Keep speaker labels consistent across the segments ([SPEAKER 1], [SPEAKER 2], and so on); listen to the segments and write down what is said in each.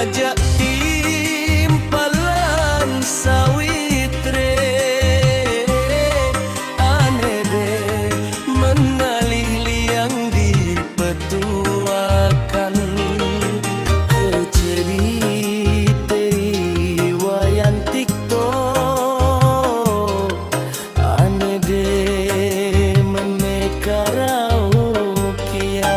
[SPEAKER 1] ngajak timpalan sawitre aneh deh menalih liang dipetuakan cerita wayan TikTok aneh deh menekaraukian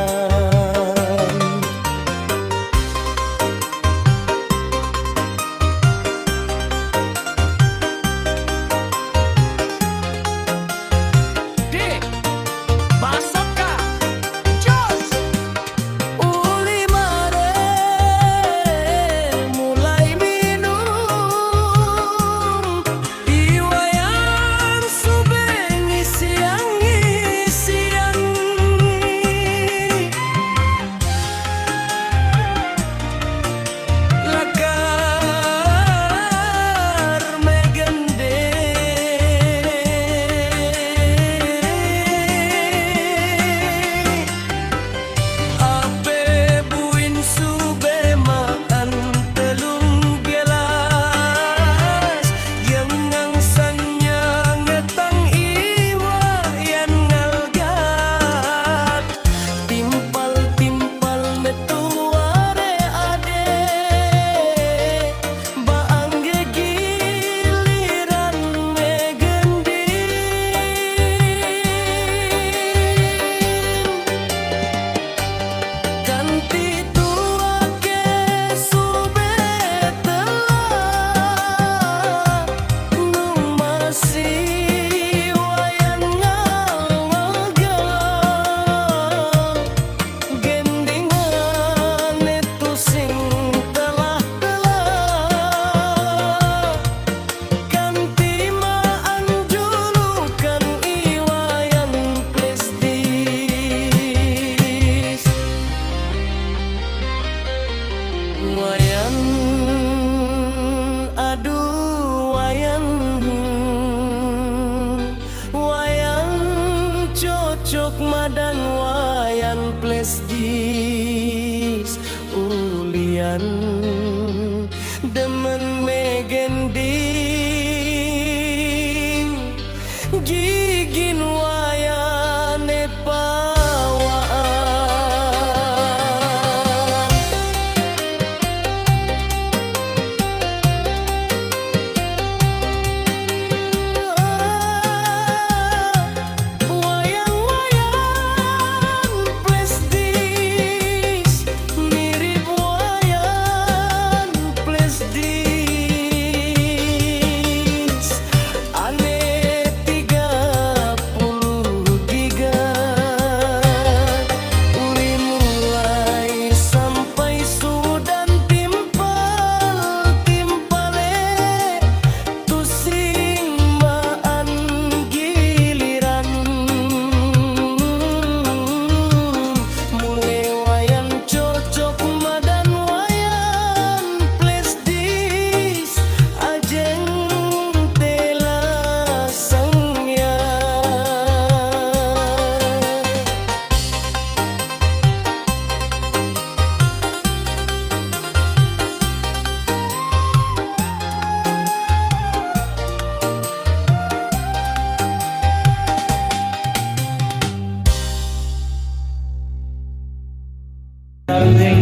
[SPEAKER 2] Dik, masuk kah? Jos!
[SPEAKER 1] uli mare mulai minum iwayan subengi siang lakar megende ape buin subemaan telung gelas yang ngangsanya ngetang iwayan ngalgat timpal-timpal metuare ade baangge giliran megendin kanti tua ke sube telah nu masih wayan ngalga gendingan itu sing telah kanti maan julukan iwayan prestis wayan aduh wayan cocok madan wayan prestis ulian demen megending gigin wayane pawaan wayang-wayang prestis mirip wayan prestis aneh 30 giga uli mulai sampai sudan timpal-timpale tusing maan giliran mulai wayan cocok madan wayan prestis ajeng tela sangya
[SPEAKER 3] Darling